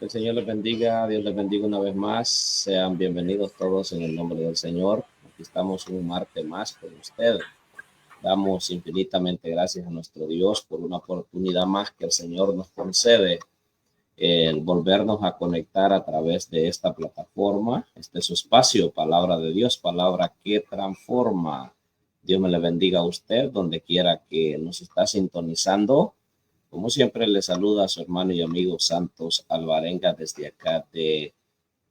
Que el Señor les bendiga, Dios les bendiga una vez más. Sean bienvenidos todos en el nombre del Señor. Aquí estamos un martes más con ustedes. Damos infinitamente gracias a nuestro Dios por una oportunidad más que el Señor nos concede, el volvernos a conectar a través de esta plataforma. Este es su espacio, palabra de Dios, palabra que transforma. Dios me le bendiga a usted donde quiera que nos está sintonizando. Como siempre, le saluda a su hermano y amigo Santos Alvarenga desde acá de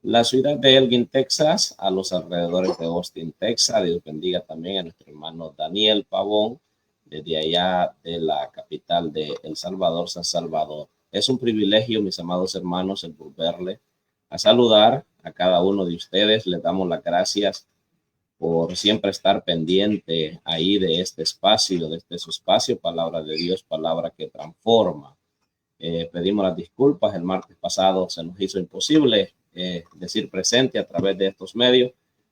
la ciudad de Elgin, Texas, a los alrededores de Austin, Texas. Dios bendiga también a nuestro hermano Daniel Pavón, desde allá de la capital de El Salvador, San Salvador. Es un privilegio, mis amados hermanos, el volverle a saludar a cada uno de ustedes. Les damos las gracias por siempre estar pendiente ahí de este espacio, de este su espacio, palabra de Dios, palabra que transforma. Pedimos las disculpas, el martes pasado se nos hizo imposible decir presente a través de estos medios,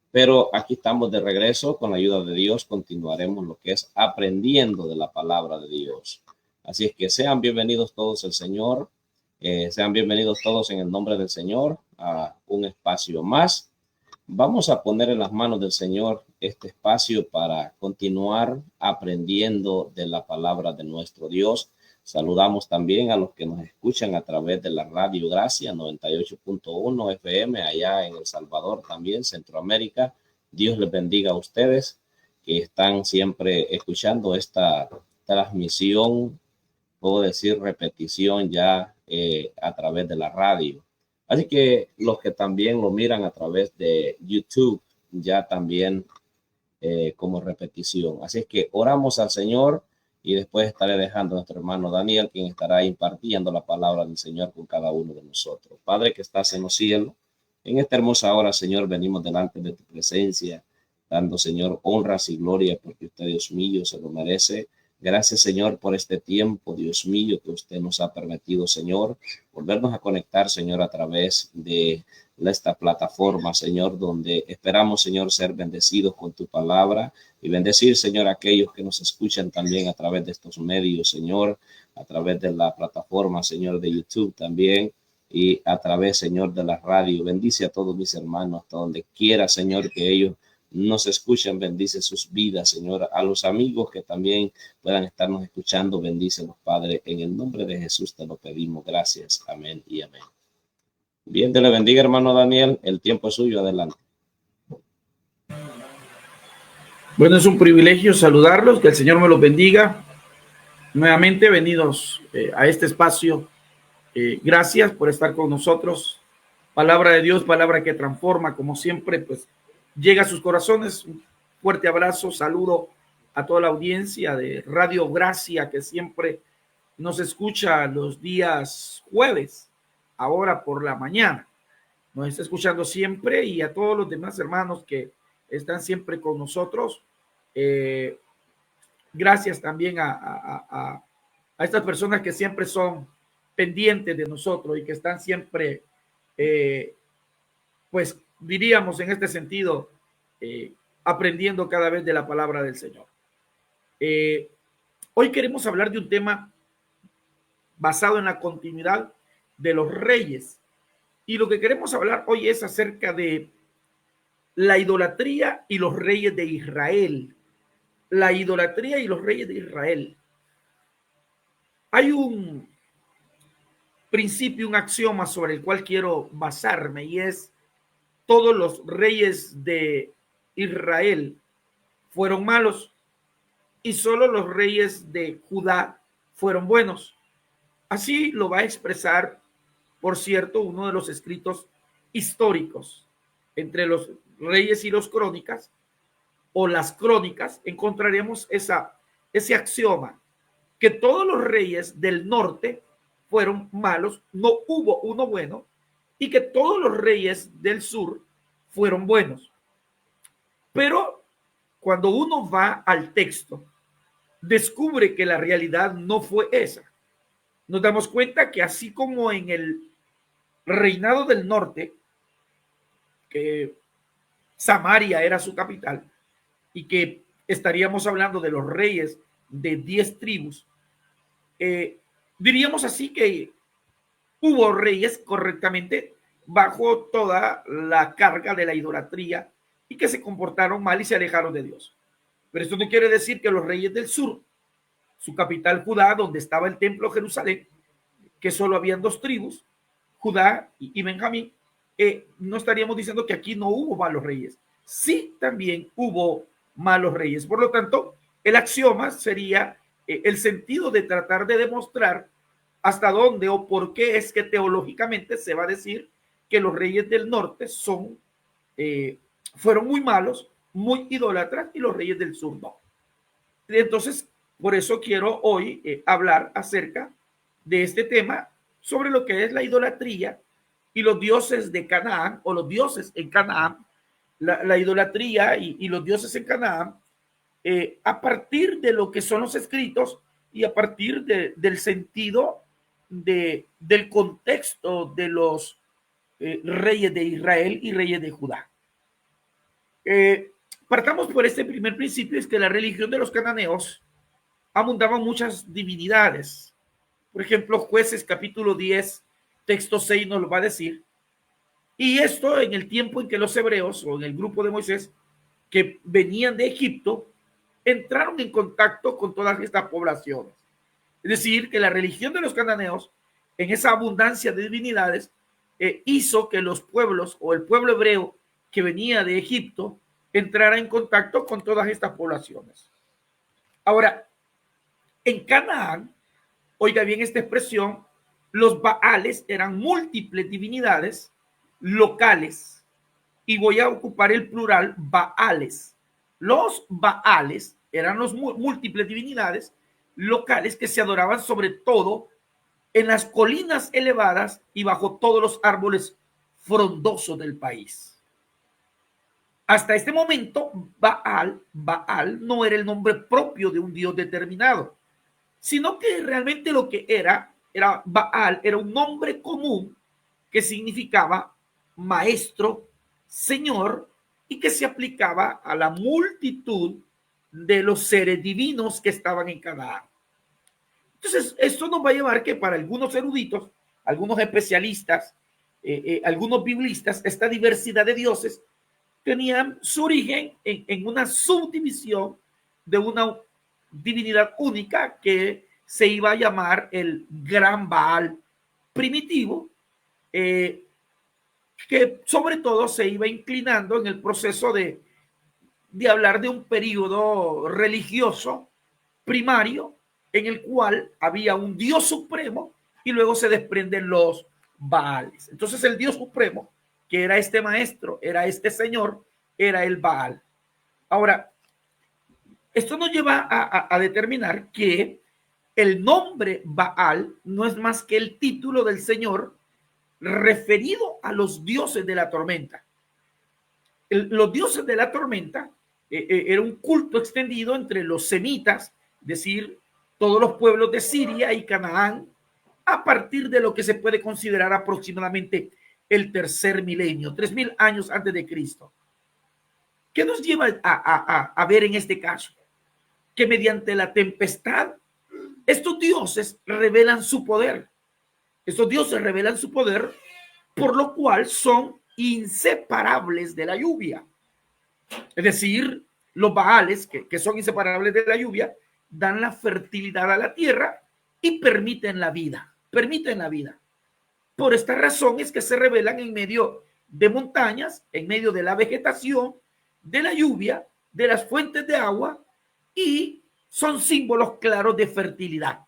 pero aquí estamos de regreso con la ayuda de Dios, continuaremos lo que es aprendiendo de la palabra de Dios. Así es que sean bienvenidos todos el Señor, sean bienvenidos todos en el nombre del Señor a un espacio más. Vamos a poner en las manos del Señor este espacio para continuar aprendiendo de la palabra de nuestro Dios. Saludamos también a los que nos escuchan a través de la Radio Gracia 98.1 FM allá en El Salvador, también Centroamérica. Dios les bendiga a ustedes que están siempre escuchando esta transmisión, puedo decir repetición ya a través de la radio. Así que los que también lo miran a través de YouTube, ya también como repetición. Así es que oramos al Señor y después estaré dejando a nuestro hermano Daniel, quien estará impartiendo la palabra del Señor con cada uno de nosotros. Padre que estás en los cielos, en esta hermosa hora, Señor, venimos delante de tu presencia, dando, Señor, honras y gloria, porque usted, Dios mío, se lo merece. Gracias, Señor, por este tiempo, Dios mío, que usted nos ha permitido, Señor, volvernos a conectar, Señor, a través de esta plataforma, Señor, donde esperamos, Señor, ser bendecidos con tu palabra y bendecir, Señor, a aquellos que nos escuchan también a través de estos medios, Señor, a través de la plataforma, Señor, de YouTube también y a través, Señor, de la radio. Bendice a todos mis hermanos, hasta donde quiera, Señor, que ellos nos escuchan, bendice sus vidas, Señor. A los amigos que también puedan estarnos escuchando, bendícelos, Padre. En el nombre de Jesús te lo pedimos. Gracias. Amén y amén. Bien, te le bendiga, hermano Daniel. El tiempo es suyo. Adelante. Bueno, es un privilegio saludarlos. Que el Señor me los bendiga. Nuevamente, venidos a este espacio. Gracias por estar con nosotros. Palabra de Dios, palabra que transforma, como siempre, pues llega a sus corazones. Un fuerte abrazo, saludo a toda la audiencia de Radio Gracia que siempre nos escucha los días jueves, ahora por la mañana. Nos está escuchando siempre, y a todos los demás hermanos que están siempre con nosotros. Gracias también a estas personas que siempre son pendientes de nosotros y que están siempre, pues diríamos en este sentido, aprendiendo cada vez de la palabra del Señor. Hoy queremos hablar de un tema basado en la continuidad de los reyes. Y lo que queremos hablar hoy es acerca de la idolatría y los reyes de Israel. La idolatría y los reyes de Israel. Hay un principio, un axioma sobre el cual quiero basarme, y es: todos los reyes de Israel fueron malos y solo los reyes de Judá fueron buenos. Así lo va a expresar, por cierto, uno de los escritos históricos. Entre los reyes y los crónicas, o las crónicas, encontraremos ese axioma, que todos los reyes del norte fueron malos, no hubo uno bueno, y que todos los reyes del sur fueron buenos. Pero cuando uno va al texto, descubre que la realidad no fue esa. Nos damos cuenta que así como en el reinado del norte, que Samaria era su capital, y que estaríamos hablando de los reyes de 10 tribus, diríamos así que hubo reyes correctamente bajo toda la carga de la idolatría y que se comportaron mal y se alejaron de Dios. Pero esto no quiere decir que los reyes del sur, su capital Judá, donde estaba el templo Jerusalén, que solo habían dos tribus, Judá y Benjamín, no estaríamos diciendo que aquí no hubo malos reyes. Sí, también hubo malos reyes. Por lo tanto, el axioma sería el sentido de tratar de demostrar hasta dónde o por qué es que teológicamente se va a decir que los reyes del norte fueron muy malos, muy idólatras, y los reyes del sur no. Entonces, por eso quiero hoy hablar acerca de este tema sobre lo que es la idolatría y los dioses de Canaán, o los dioses en Canaán, la idolatría y los dioses en Canaán, a partir de lo que son los escritos y a partir del sentido del contexto de los reyes de Israel y reyes de Judá. Partamos por este primer principio, es que la religión de los cananeos abundaban muchas divinidades. Por ejemplo, Jueces capítulo 10, texto 6 nos lo va a decir. Y esto en el tiempo en que los hebreos, o en el grupo de Moisés, que venían de Egipto, entraron en contacto con todas estas poblaciones. Es decir, que la religión de los cananeos, en esa abundancia de divinidades, hizo que los pueblos o el pueblo hebreo que venía de Egipto entrara en contacto con todas estas poblaciones. Ahora, en Canaán, oiga bien esta expresión, los Baales eran múltiples divinidades locales, y voy a ocupar el plural Baales. Los Baales eran los múltiples divinidades locales que se adoraban sobre todo en las colinas elevadas y bajo todos los árboles frondosos del país. Hasta este momento, Baal no era el nombre propio de un dios determinado, sino que realmente lo que era Baal, era un nombre común que significaba maestro, señor, y que se aplicaba a la multitud de los seres divinos que estaban en Canaán. Entonces, esto nos va a llevar que para algunos eruditos, algunos especialistas, algunos biblistas, esta diversidad de dioses tenían su origen en una subdivisión de una divinidad única que se iba a llamar el Gran Baal primitivo, que sobre todo se iba inclinando en el proceso de hablar de un periodo religioso primario en el cual había un Dios supremo y luego se desprenden los Baales. Entonces el Dios supremo, que era este maestro, era este señor, era el Baal. Ahora, esto nos lleva a determinar que el nombre Baal no es más que el título del Señor referido a los dioses de la tormenta. Los dioses de la tormenta era un culto extendido entre los semitas, es decir, todos los pueblos de Siria y Canaán, a partir de lo que se puede considerar aproximadamente el tercer milenio, 3000 años antes de Cristo. ¿Qué nos lleva a ver en este caso? Que mediante la tempestad, estos dioses revelan su poder. Estos dioses revelan su poder, por lo cual son inseparables de la lluvia. Es decir, los Baales, que son inseparables de la lluvia, dan la fertilidad a la tierra y permiten la vida. Permiten la vida. Por esta razón es que se revelan en medio de montañas, en medio de la vegetación, de la lluvia, de las fuentes de agua, y son símbolos claros de fertilidad.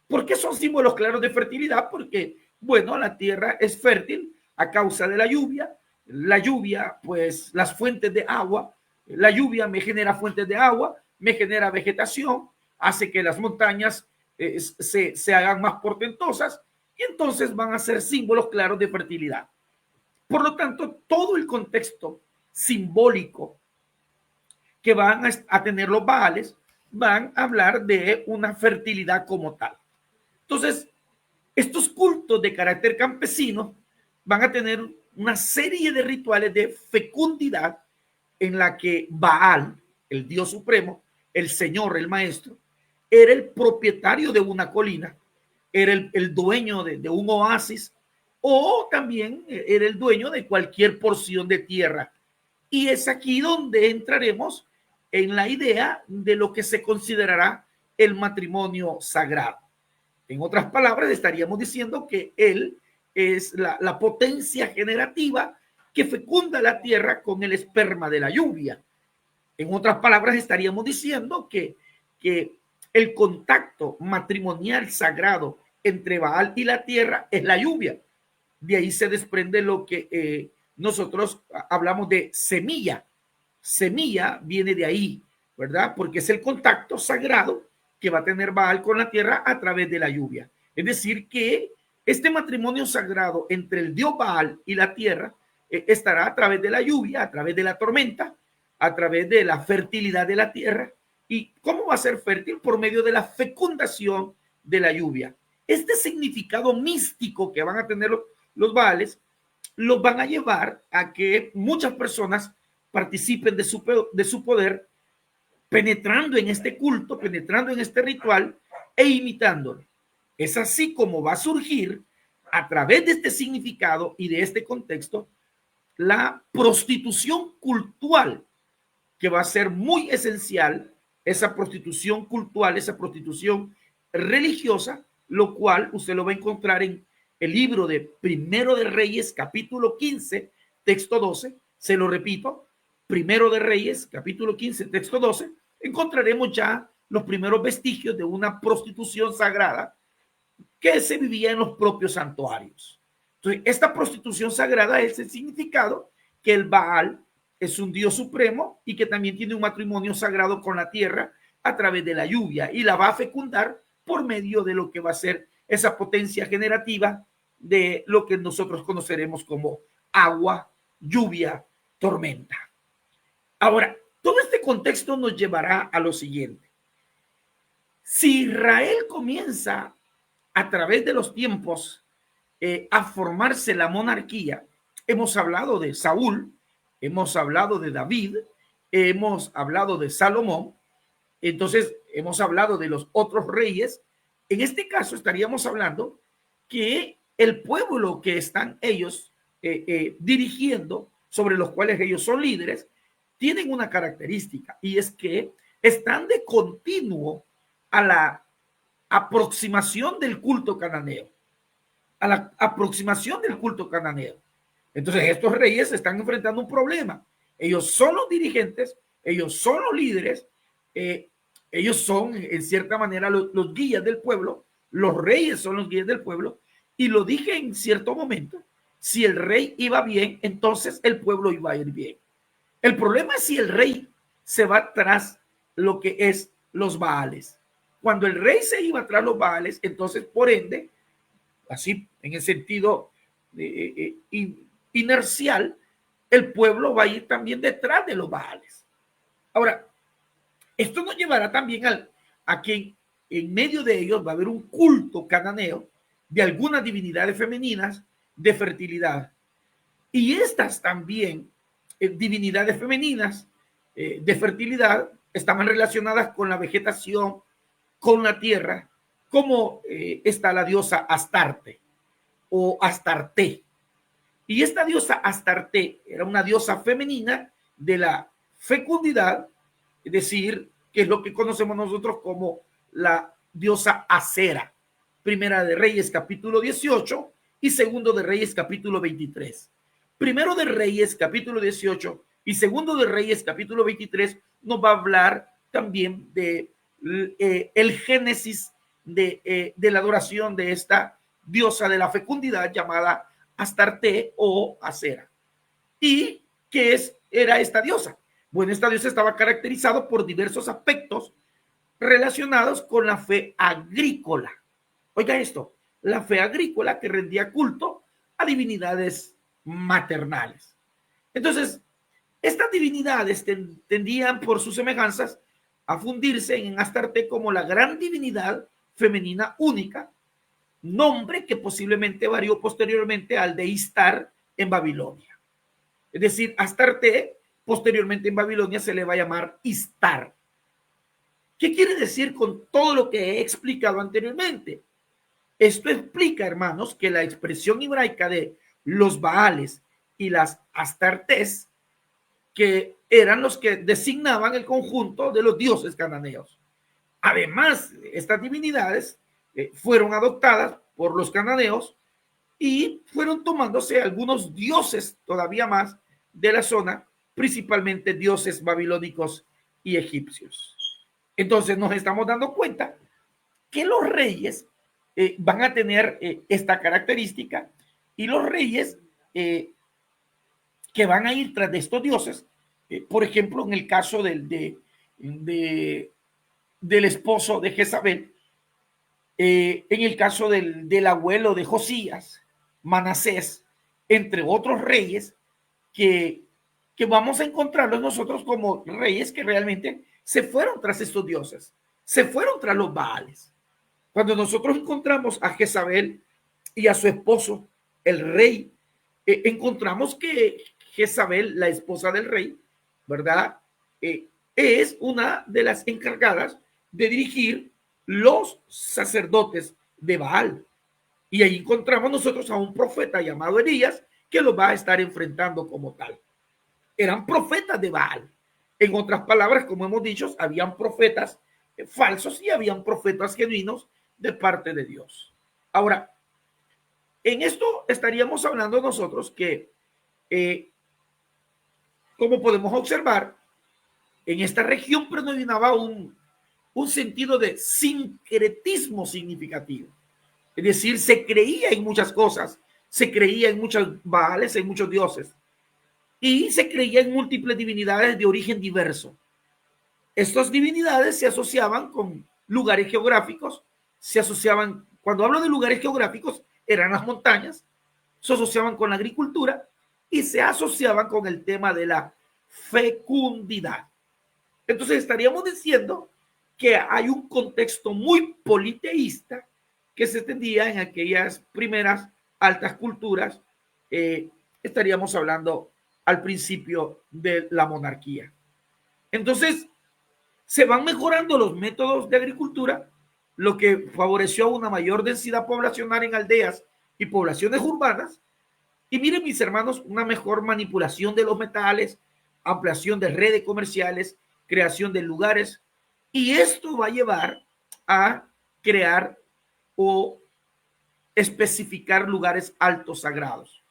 ¿Por qué son símbolos claros de fertilidad? Porque, bueno, la tierra es fértil a causa de la lluvia, pues las fuentes de agua, la lluvia me genera fuentes de agua, me genera vegetación, hace que las montañas se hagan más portentosas, y entonces van a ser símbolos claros de fertilidad. Por lo tanto, todo el contexto simbólico que van a tener los Baales van a hablar de una fertilidad como tal. Entonces, estos cultos de carácter campesino van a tener una serie de rituales de fecundidad en la que Baal, el Dios supremo, el Señor, el Maestro, era el propietario de una colina era el dueño de un oasis, o también era el dueño de cualquier porción de tierra. Y es aquí donde entraremos en la idea de lo que se considerará el matrimonio sagrado. En otras palabras, estaríamos diciendo que él es la potencia generativa que fecunda la tierra con el esperma de la lluvia. En otras palabras, estaríamos diciendo que el contacto matrimonial sagrado entre Baal y la tierra es la lluvia. De ahí se desprende lo que nosotros hablamos de semilla. Semilla viene de ahí, ¿verdad? Porque es el contacto sagrado que va a tener Baal con la tierra a través de la lluvia. Es decir, que este matrimonio sagrado entre el dios Baal y la tierra estará a través de la lluvia, a través de la tormenta, a través de la fertilidad de la tierra. ¿Y cómo va a ser fértil? Por medio de la fecundación de la lluvia. Este significado místico que van a tener los Baales los van a llevar a que muchas personas participen de su poder, penetrando en este culto, penetrando en este ritual e imitándolo. Es así como va a surgir, a través de este significado y de este contexto, la prostitución cultural, que va a ser muy esencial, esa prostitución cultural, esa prostitución religiosa, lo cual usted lo va a encontrar en el libro de Primero de Reyes, capítulo 15, texto 12. Se lo repito, Primero de Reyes, capítulo 15, texto 12. Encontraremos ya los primeros vestigios de una prostitución sagrada que se vivía en los propios santuarios. Entonces, esta prostitución sagrada es el significado que el Baal es un dios supremo y que también tiene un matrimonio sagrado con la tierra a través de la lluvia y la va a fecundar por medio de lo que va a ser esa potencia generativa de lo que nosotros conoceremos como agua, lluvia, tormenta. Ahora, todo este contexto nos llevará a lo siguiente. Si Israel comienza a través de los tiempos a formarse la monarquía, hemos hablado de Saúl, hemos hablado de David, hemos hablado de Salomón, entonces hemos hablado de los otros reyes. En este caso estaríamos hablando que el pueblo que están ellos dirigiendo, sobre los cuales ellos son líderes, tienen una característica, y es que están de continuo a la aproximación del culto cananeo, a la aproximación del culto cananeo. Entonces estos reyes están enfrentando un problema. Ellos son los dirigentes, ellos son los líderes, ellos son en cierta manera los guías del pueblo, los reyes son los guías del pueblo, y lo dije en cierto momento, si el rey iba bien, entonces el pueblo iba a ir bien. El problema es si el rey se va tras lo que es los Baales. Cuando el rey se iba tras los Baales, entonces por ende, así en el sentido inercial, el pueblo va a ir también detrás de los Baales. Ahora, esto nos llevará también a que en medio de ellos va a haber un culto cananeo de algunas divinidades femeninas de fertilidad. Y estas también, divinidades femeninas de fertilidad, estaban relacionadas con la vegetación, con la tierra, como está la diosa Astarte o Astarte. Y esta diosa Astarte era una diosa femenina de la fecundidad, es decir, que es lo que conocemos nosotros como la diosa Acera. Primera de Reyes capítulo 18 y Segundo de Reyes capítulo 23. Primero de Reyes capítulo 18 y Segundo de Reyes capítulo 23 nos va a hablar también de el génesis de la adoración de esta diosa de la fecundidad llamada Astarte o Acera. ¿Y qué era esta diosa? Bueno, esta diosa estaba caracterizada por diversos aspectos relacionados con la fe agrícola. Oiga esto, la fe agrícola que rendía culto a divinidades maternales. Entonces, estas divinidades tendían por sus semejanzas a fundirse en Astarte como la gran divinidad femenina única, nombre que posiblemente varió posteriormente al de Istar en Babilonia. Es decir, Astarte posteriormente en Babilonia se le va a llamar Istar. ¿Qué quiere decir con todo lo que he explicado anteriormente? Esto explica, hermanos, que la expresión hebraica de los Baales y las Astartes, que eran los que designaban el conjunto de los dioses cananeos. Además, estas divinidades fueron adoptadas por los cananeos y fueron tomándose algunos dioses todavía más de la zona, principalmente dioses babilónicos y egipcios. Entonces nos estamos dando cuenta que los reyes van a tener esta característica, y los reyes que van a ir tras de estos dioses, por ejemplo, en el caso del esposo de Jezabel, en el caso del abuelo de Josías, Manasés, entre otros reyes que vamos a encontrarlos nosotros como reyes que realmente se fueron tras estos dioses, se fueron tras los Baales. Cuando nosotros encontramos a Jezabel y a su esposo, el rey, encontramos que Jezabel, la esposa del rey, ¿verdad? Es una de las encargadas de dirigir los sacerdotes de Baal. Y ahí encontramos nosotros a un profeta llamado Elías que los va a estar enfrentando como tal. Eran profetas de Baal. En otras palabras, como hemos dicho, habían profetas falsos y habían profetas genuinos de parte de Dios. Ahora, en esto estaríamos hablando nosotros que, como podemos observar, en esta región predominaba un sentido de sincretismo significativo. Es decir, se creía en muchas cosas, se creía en muchos baales, en muchos dioses, y se creía en múltiples divinidades de origen diverso. Estas divinidades se asociaban con lugares geográficos, se asociaban, cuando hablo de lugares geográficos, eran las montañas, se asociaban con la agricultura y se asociaban con el tema de la fecundidad. Entonces estaríamos diciendo que hay un contexto muy politeísta que se tendía en aquellas primeras altas culturas. Estaríamos hablando al principio de la monarquía. Entonces, se van mejorando los métodos de agricultura, lo que favoreció una mayor densidad poblacional en aldeas y poblaciones urbanas. Y miren, mis hermanos, una mejor manipulación de los metales, ampliación de redes comerciales, creación de lugares. Y esto va a llevar a crear o especificar lugares altos sagrados.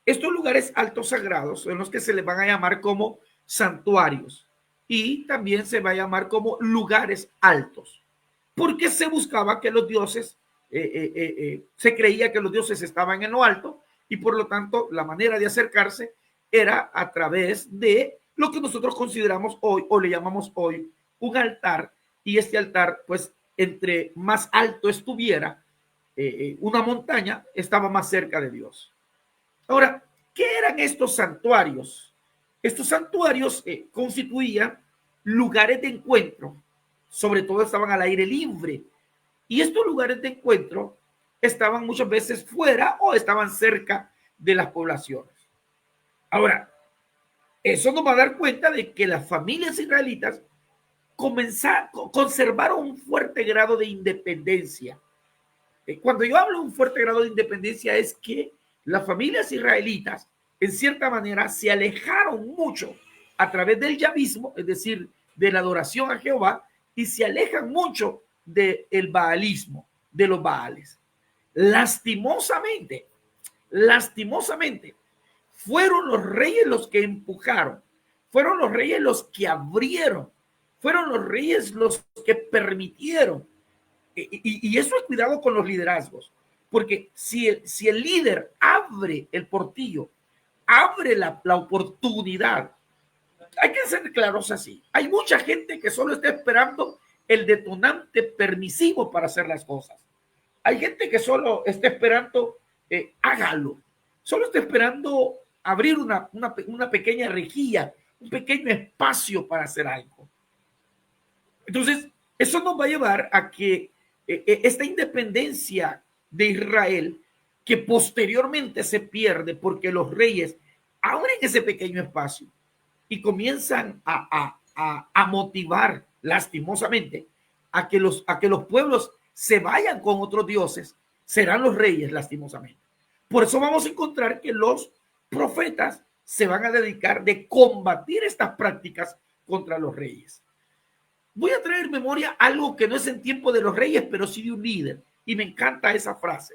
Estos lugares altos sagrados son los que se les van a llamar como santuarios, y también se va a llamar como lugares altos, porque se buscaba que los dioses, se creía que los dioses estaban en lo alto, y por lo tanto la manera de acercarse era a través de lo que nosotros consideramos hoy, o le llamamos hoy, un altar. Y este altar, pues, entre más alto estuviera una montaña, estaba más cerca de Dios. Ahora, ¿qué eran estos santuarios? Estos santuarios constituían lugares de encuentro, sobre todo estaban al aire libre, y estos lugares de encuentro estaban muchas veces fuera o estaban cerca de las poblaciones. Ahora, eso nos va a dar cuenta de que las familias israelitas conservaron un fuerte grado de independencia. Cuando yo hablo de un fuerte grado de independencia, es que las familias israelitas, en cierta manera, se alejaron mucho a través del yavismo, es decir, de la adoración a Jehová, y se alejan mucho del baalismo, de los baales. Lastimosamente, fueron los reyes los que empujaron, fueron los reyes los que abrieron, fueron los reyes los que permitieron. Y eso es cuidado con los liderazgos, porque si el líder abre el portillo, abre la oportunidad, hay que ser claros así. Hay mucha gente que solo está esperando el detonante permisivo para hacer las cosas. Hay gente que solo está esperando, hágalo. Solo está esperando abrir una pequeña rejilla, un pequeño espacio para hacer algo. Entonces, eso nos va a llevar a que esta independencia de Israel, que posteriormente se pierde porque los reyes abren ese pequeño espacio y comienzan a motivar lastimosamente a que los pueblos se vayan con otros dioses, serán los reyes, lastimosamente. Por eso vamos a encontrar que los profetas se van a dedicar de combatir estas prácticas contra los reyes. Voy a traer memoria algo que no es en tiempo de los reyes, pero sí de un líder. Y me encanta esa frase.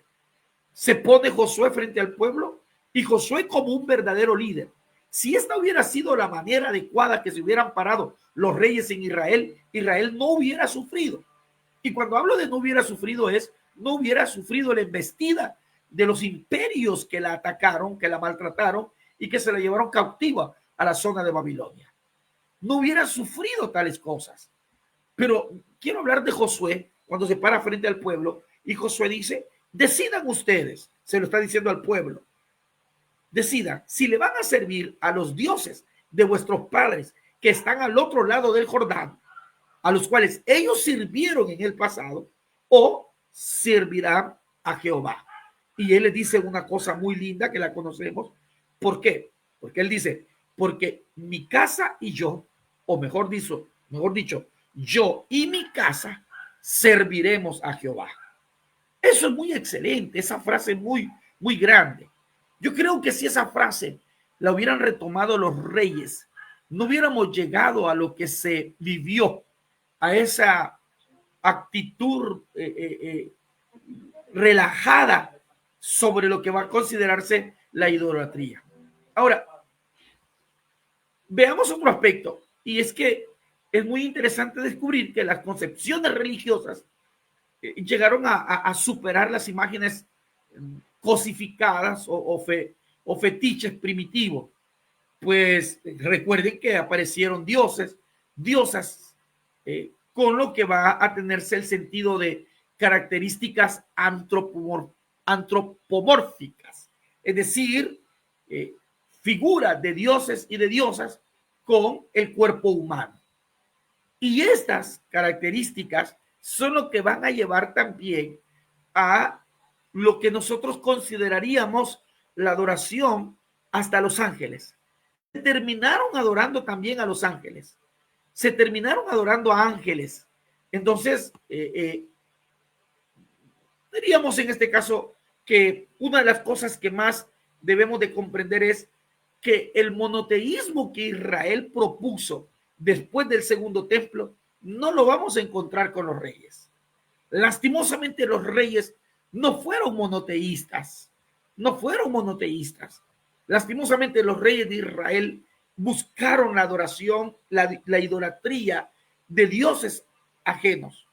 Se pone Josué frente al pueblo y Josué como un verdadero líder. Si esta hubiera sido la manera adecuada que se hubieran parado los reyes en Israel, Israel no hubiera sufrido. Y cuando hablo de no hubiera sufrido no hubiera sufrido la embestida de los imperios que la atacaron, que la maltrataron y que se la llevaron cautiva a la zona de Babilonia. No hubiera sufrido tales cosas. Pero quiero hablar de Josué cuando se para frente al pueblo y Josué dice, decidan ustedes, se lo está diciendo al pueblo, decidan si le van a servir a los dioses de vuestros padres que están al otro lado del Jordán, a los cuales ellos sirvieron en el pasado, o servirán a Jehová. Y él le dice una cosa muy linda que la conocemos. ¿Por qué? Porque él dice, porque mi casa y yo, o mejor dicho, yo y mi casa serviremos a Jehová. Eso es muy excelente, esa frase es muy, muy grande. Yo creo que si esa frase la hubieran retomado los reyes, no hubiéramos llegado a lo que se vivió, a esa actitud relajada sobre lo que va a considerarse la idolatría. Ahora, veamos otro aspecto, y es que es muy interesante descubrir que las concepciones religiosas llegaron a superar las imágenes cosificadas o fetiches primitivos. Pues recuerden que aparecieron dioses, diosas, con lo que va a tenerse el sentido de características antropomórficas, es decir, figuras de dioses y de diosas con el cuerpo humano. Y estas características son lo que van a llevar también a lo que nosotros consideraríamos la adoración hasta los ángeles. Se terminaron adorando también a los ángeles. Se terminaron adorando a ángeles. Entonces, diríamos en este caso que una de las cosas que más debemos de comprender es que el monoteísmo que Israel propuso después del segundo templo no lo vamos a encontrar con los reyes. Lastimosamente los reyes no fueron monoteístas, Lastimosamente los reyes de Israel buscaron la adoración, la idolatría de dioses ajenos.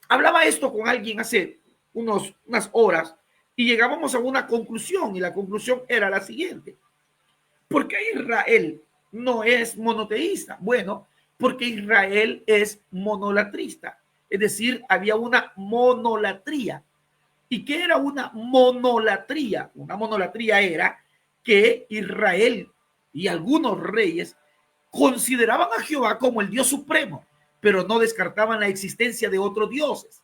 Hablaba esto con alguien hace unas horas y llegábamos a una conclusión, y la conclusión era la siguiente. ¿Por qué Israel no es monoteísta? Bueno, porque Israel es monolatrista, es decir, había una monolatría. ¿Y qué era una monolatría? Una monolatría era que Israel y algunos reyes consideraban a Jehová como el Dios supremo, pero no descartaban la existencia de otros dioses.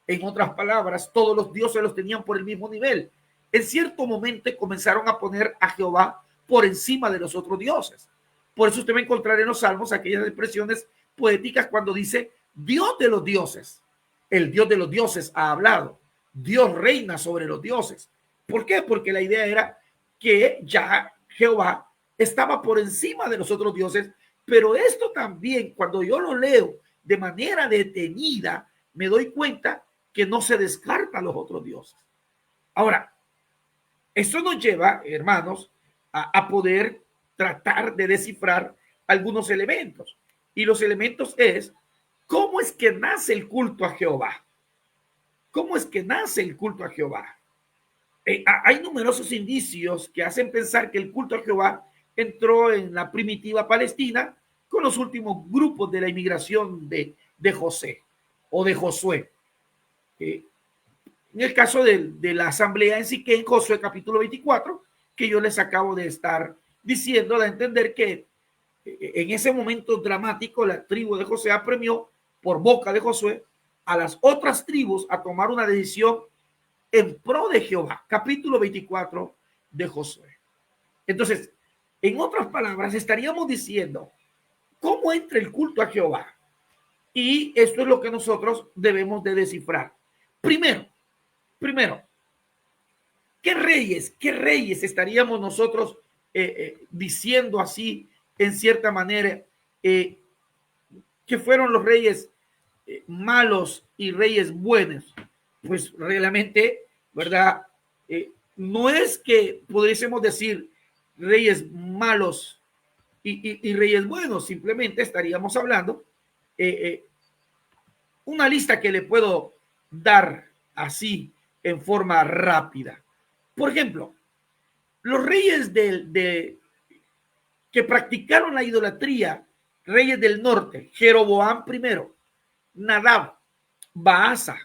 En otras palabras, todos los dioses los tenían por el mismo nivel. En cierto momento comenzaron a poner a Jehová por encima de los otros dioses. Por eso usted va a encontrar en los salmos aquellas expresiones poéticas cuando dice Dios de los dioses. El Dios de los dioses ha hablado. Dios reina sobre los dioses. ¿Por qué? Porque la idea era que ya Jehová estaba por encima de los otros dioses, pero esto también, cuando yo lo leo de manera detenida, me doy cuenta que no se descarta a los otros dioses. Ahora, esto nos lleva, hermanos, a poder tratar de descifrar algunos elementos. Y los elementos es, ¿cómo es que nace el culto a Jehová? ¿Cómo es que nace el culto a Jehová? Hay numerosos indicios que hacen pensar que el culto a Jehová entró en la primitiva Palestina con los últimos grupos de la inmigración de José o de Josué. En el caso de la asamblea en Siquén, Josué capítulo 24, que yo les acabo de estar diciendo, da a entender que en ese momento dramático la tribu de José apremió por boca de Josué a las otras tribus a tomar una decisión en pro de Jehová. Capítulo 24 de Josué. Entonces, en otras palabras, estaríamos diciendo cómo entra el culto a Jehová. Y esto es lo que nosotros debemos de descifrar. Primero, Primero, ¿qué reyes estaríamos nosotros diciendo así, en cierta manera, que fueron los reyes malos y reyes buenos? Pues realmente, ¿verdad? No es que pudiésemos decir reyes malos y reyes buenos, simplemente estaríamos hablando una lista que le puedo dar así en forma rápida. Por ejemplo, los reyes que practicaron la idolatría, reyes del norte: Jeroboam I, Nadab, Baasa,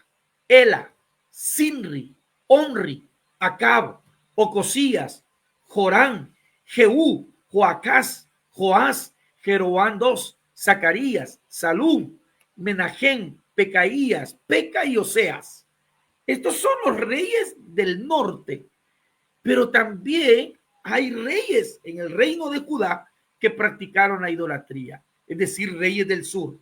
Ela, Sinri, Onri, Acab, Ocosías, Jorán, Jehú, Joacás, Joás, Jeroboam II, Zacarías, Salum, Menahem, Pecaías, Peca y Oseas. Estos son los reyes del norte, pero también hay reyes en el reino de Judá que practicaron la idolatría, es decir, reyes del sur: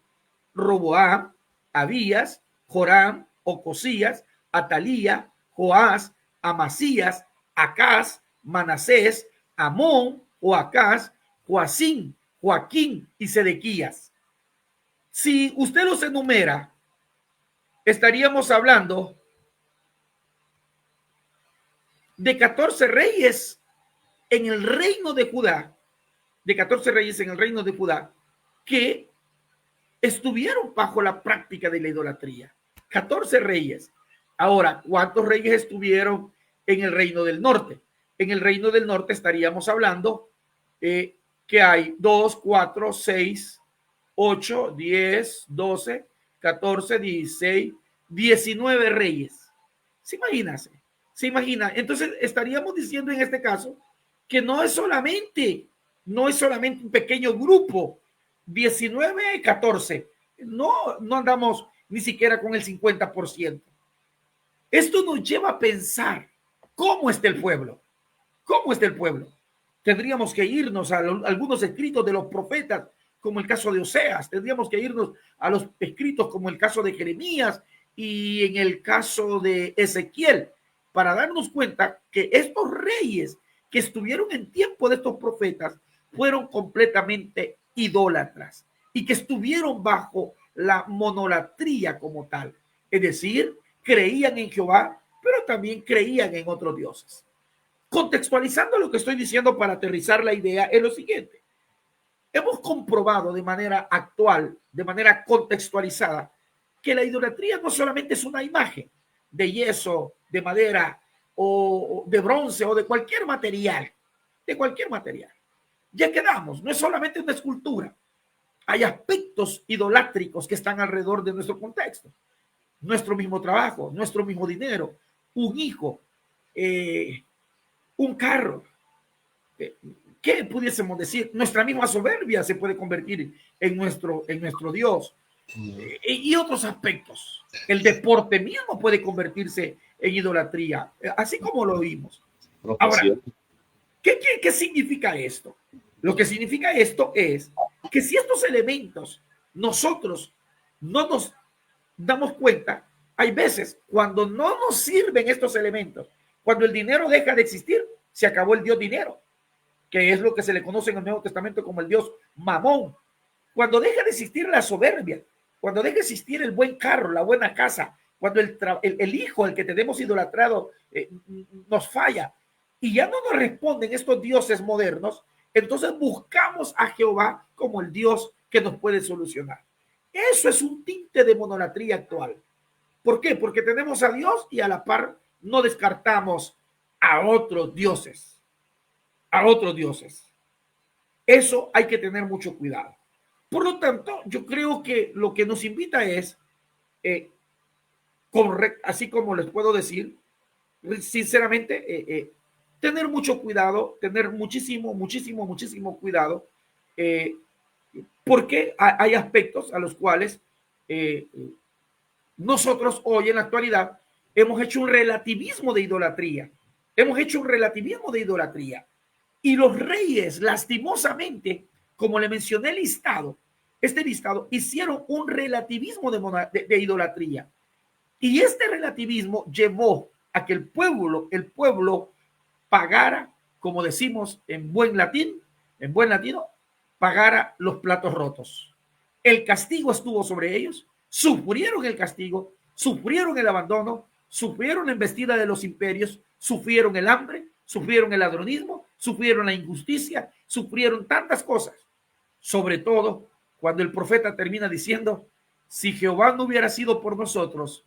Roboam, Abías, Joram, Ocosías, Atalía, Joás, Amasías, Acaz, Manasés, Amón, Joacás, Joacín, Joaquín y Sedequías. Si usted los enumera, estaríamos hablando de 14 reyes en el reino de Judá, que estuvieron bajo la práctica de la idolatría. 14 reyes. Ahora, ¿cuántos reyes estuvieron en el reino del norte? En el reino del norte estaríamos hablando que hay 2, 4, 6, 8, 10, 12, 14, 16, 19 reyes. ¿Se imagina? Entonces estaríamos diciendo en este caso que no es solamente un pequeño grupo, 19, 14. No andamos ni siquiera con el 50%. Esto nos lleva a pensar cómo está el pueblo. Tendríamos que irnos a algunos escritos de los profetas, como el caso de Oseas. Tendríamos que irnos a los escritos como el caso de Jeremías y en el caso de Ezequiel, para darnos cuenta que estos reyes que estuvieron en tiempo de estos profetas fueron completamente idólatras y que estuvieron bajo la monolatría como tal. Es decir, creían en Jehová, pero también creían en otros dioses. Contextualizando lo que estoy diciendo para aterrizar la idea es lo siguiente: hemos comprobado de manera actual, de manera contextualizada, que la idolatría no solamente es una imagen de yeso, de madera o de bronce o de cualquier material, Ya quedamos, no es solamente una escultura. Hay aspectos idolátricos que están alrededor de nuestro contexto. Nuestro mismo trabajo, nuestro mismo dinero, un hijo, un carro. ¿Qué pudiésemos decir? Nuestra misma soberbia se puede convertir en nuestro Dios. Y otros aspectos. El deporte mismo puede convertirse en idolatría, así como lo vimos. Ahora, ¿qué significa esto? Lo que significa esto es que si estos elementos nosotros no nos damos cuenta, hay veces cuando no nos sirven estos elementos, cuando el dinero deja de existir, se acabó el Dios dinero, que es lo que se le conoce en el Nuevo Testamento como el Dios Mamón. Cuando deja de existir la soberbia, cuando deja de existir el buen carro, la buena casa, cuando el hijo, el que tenemos idolatrado, nos falla y ya no nos responden estos dioses modernos, entonces buscamos a Jehová como el Dios que nos puede solucionar. Eso es un tinte de monolatría actual. ¿Por qué? Porque tenemos a Dios y a la par no descartamos a otros dioses. Eso hay que tener mucho cuidado. Por lo tanto, yo creo que lo que nos invita es, así como les puedo decir, sinceramente, tener mucho cuidado, tener muchísimo cuidado, porque hay aspectos a los cuales nosotros hoy en la actualidad hemos hecho un relativismo de idolatría. Y los reyes, lastimosamente, como le mencioné este listado, hicieron un relativismo de idolatría. Y este relativismo llevó a que el pueblo pagara, como decimos en buen latino, pagara los platos rotos. El castigo estuvo sobre ellos, sufrieron el castigo, sufrieron el abandono, sufrieron la embestida de los imperios, sufrieron el hambre, sufrieron el ladronismo, sufrieron la injusticia, sufrieron tantas cosas. Sobre todo cuando el profeta termina diciendo, si Jehová no hubiera sido por nosotros,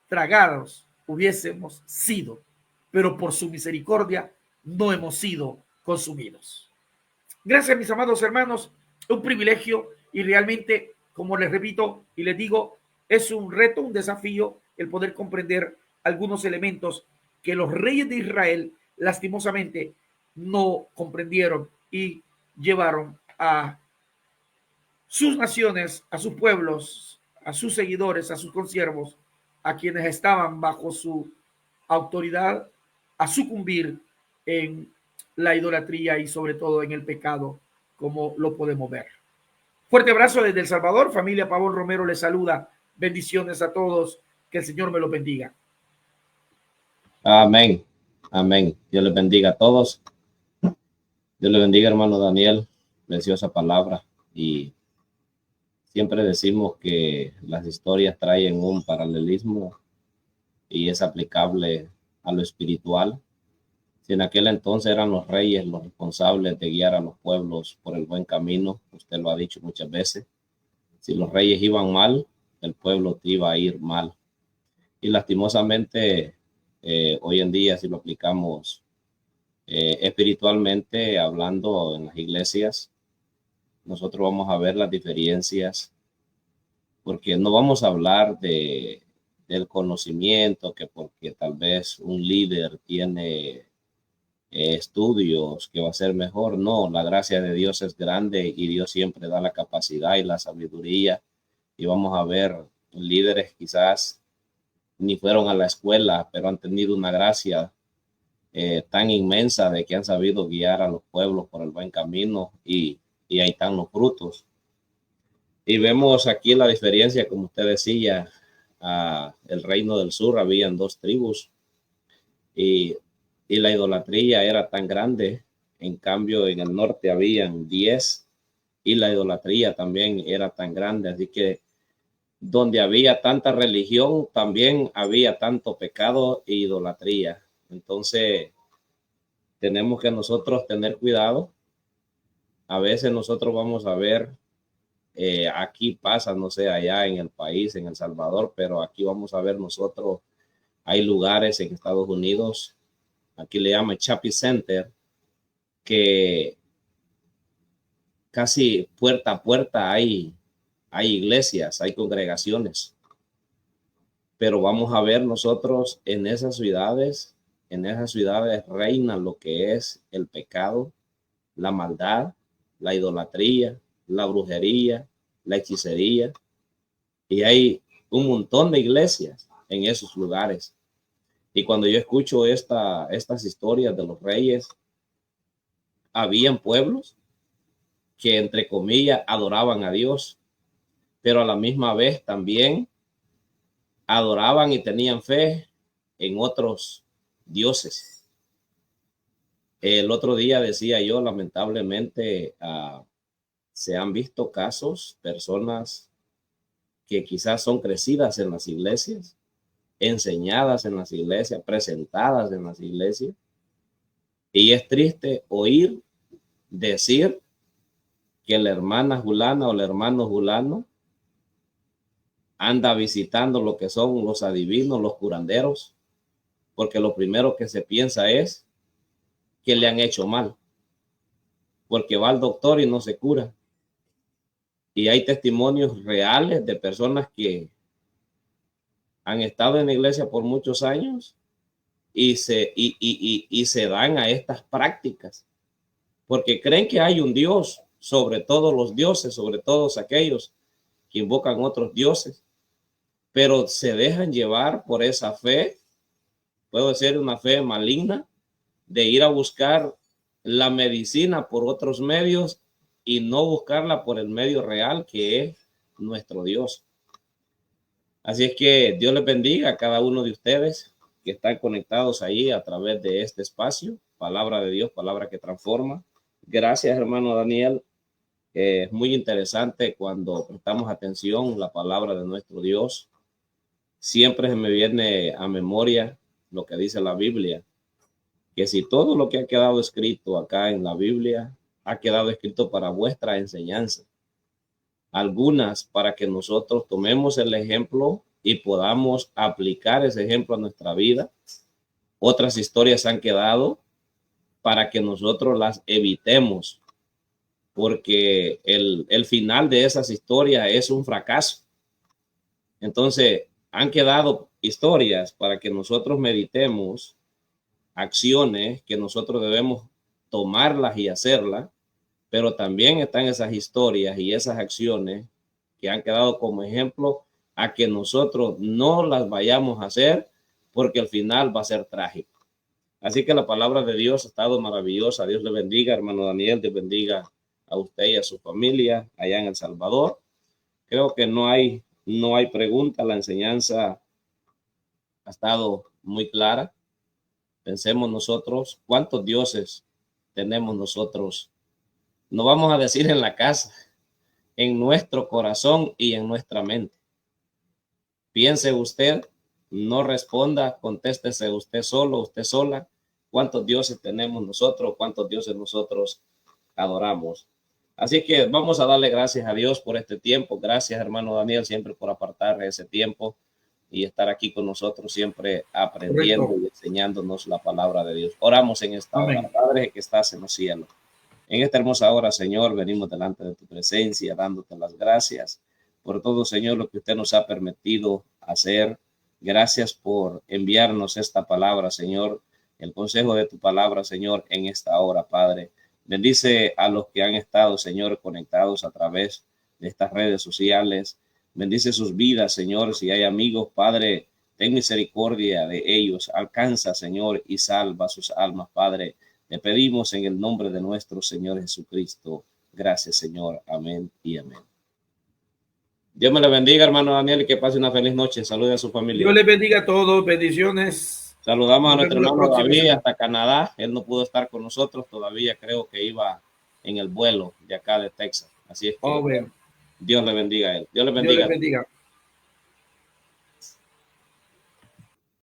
tragados hubiésemos sido, pero por su misericordia no hemos sido consumidos. Gracias, mis amados hermanos, un privilegio y realmente, como les repito y les digo, es un reto, un desafío el poder comprender algunos elementos que los reyes de Israel lastimosamente no comprendieron y llevaron a sus naciones, a sus pueblos, a sus seguidores, a sus consiervos, a quienes estaban bajo su autoridad, a sucumbir en la idolatría y sobre todo en el pecado, como lo podemos ver. Fuerte abrazo desde El Salvador, familia Pavón Romero les saluda. Bendiciones a todos, que el Señor me los bendiga. Amén, amén. Dios les bendiga a todos. Dios les bendiga, hermano Daniel, preciosa palabra. Y siempre decimos que las historias traen un paralelismo y es aplicable a lo espiritual. Si en aquel entonces eran los reyes los responsables de guiar a los pueblos por el buen camino, usted lo ha dicho muchas veces, si los reyes iban mal, el pueblo te iba a ir mal. Y lastimosamente, hoy en día, si lo aplicamos espiritualmente, hablando en las iglesias, nosotros vamos a ver las diferencias, porque no vamos a hablar del conocimiento, que porque tal vez un líder tiene estudios que va a ser mejor. No, la gracia de Dios es grande y Dios siempre da la capacidad y la sabiduría. Y vamos a ver líderes quizás ni fueron a la escuela, pero han tenido una gracia tan inmensa de que han sabido guiar a los pueblos por el buen camino y ahí están los frutos. Y vemos aquí la diferencia, como usted decía, el reino del sur habían 2 tribus y la idolatría era tan grande. En cambio, en el norte habían 10 y la idolatría también era tan grande. Así que donde había tanta religión, también había tanto pecado e idolatría. Entonces, tenemos que nosotros tener cuidado. A veces nosotros vamos a ver, aquí pasa, no sé, allá en el país, en El Salvador, pero aquí vamos a ver nosotros, hay lugares en Estados Unidos, aquí le llaman Shopping Center, que casi puerta a puerta hay iglesias, hay congregaciones. Pero vamos a ver nosotros en esas ciudades reina lo que es el pecado, la maldad, la idolatría, la brujería, la hechicería. Y hay un montón de iglesias en esos lugares. Y cuando yo escucho estas historias de los reyes, habían pueblos que, entre comillas, adoraban a Dios, pero a la misma vez también adoraban y tenían fe en otros dioses. El otro día decía yo, lamentablemente, se han visto casos, personas que quizás son crecidas en las iglesias, enseñadas en las iglesias, presentadas en las iglesias, y es triste oír decir que la hermana Julana o el hermano Julano anda visitando lo que son los adivinos, los curanderos, porque lo primero que se piensa es que le han hecho mal, porque va al doctor y no se cura. Y hay testimonios reales de personas que han estado en la iglesia por muchos años y se dan a estas prácticas, porque creen que hay un Dios sobre todos los dioses, sobre todos aquellos que invocan otros dioses, pero se dejan llevar por esa fe, puede ser una fe maligna, de ir a buscar la medicina por otros medios y no buscarla por el medio real que es nuestro Dios. Así es que Dios les bendiga a cada uno de ustedes. que están conectados ahí a través de este espacio. Palabra de Dios, palabra que transforma. Gracias, hermano Daniel. Es muy interesante cuando prestamos atención a la palabra de nuestro Dios. Siempre se me viene a memoria lo que dice la Biblia, que si todo lo que ha quedado escrito acá en la Biblia ha quedado escrito para vuestra enseñanza, algunas para que nosotros tomemos el ejemplo y podamos aplicar ese ejemplo a nuestra vida. Otras historias han quedado para que nosotros las evitemos, porque el final de esas historias es un fracaso. Entonces, han quedado historias para que nosotros meditemos acciones que nosotros debemos tomarlas y hacerlas, pero también están esas historias y esas acciones que han quedado como ejemplo a que nosotros no las vayamos a hacer, porque el final va a ser trágico. Así que la palabra de Dios ha estado maravillosa. Dios le bendiga, hermano Daniel. Dios bendiga a usted y a su familia allá en El Salvador. Creo que no hay pregunta. La enseñanza ha estado muy clara. Pensemos nosotros cuántos dioses tenemos nosotros. No vamos a decir en la casa, en nuestro corazón y en nuestra mente. Piense usted, no responda, contéstese usted solo, usted sola. ¿Cuántos dioses tenemos nosotros? ¿Cuántos dioses nosotros adoramos? Así que vamos a darle gracias a Dios por este tiempo. Gracias, hermano Daniel, siempre por apartar ese tiempo y estar aquí con nosotros, siempre aprendiendo. Correcto. Y enseñándonos la palabra de Dios. Oramos en esta Amén. hora. Padre que estás en los cielos. En esta hermosa hora, Señor, venimos delante de tu presencia, dándote las gracias por todo, Señor, lo que usted nos ha permitido hacer. Gracias por enviarnos esta palabra, Señor, el consejo de tu palabra, Señor, en esta hora, Padre. Bendice a los que han estado, Señor, conectados a través de estas redes sociales. Bendice sus vidas, Señor. Si hay amigos, Padre, ten misericordia de ellos. Alcanza, Señor, y salva sus almas, Padre. Le pedimos en el nombre de nuestro Señor Jesucristo. Gracias, Señor. Amén y amén. Dios me le bendiga, hermano Daniel, y que pase una feliz noche. Salude a su familia. Dios les bendiga a todos. Bendiciones. Saludamos a nuestro hermano David hasta Canadá. Él no pudo estar con nosotros todavía. Creo que iba en el vuelo de acá de Texas. Así es que Dios le bendiga a él. Dios le bendiga. Dios le bendiga.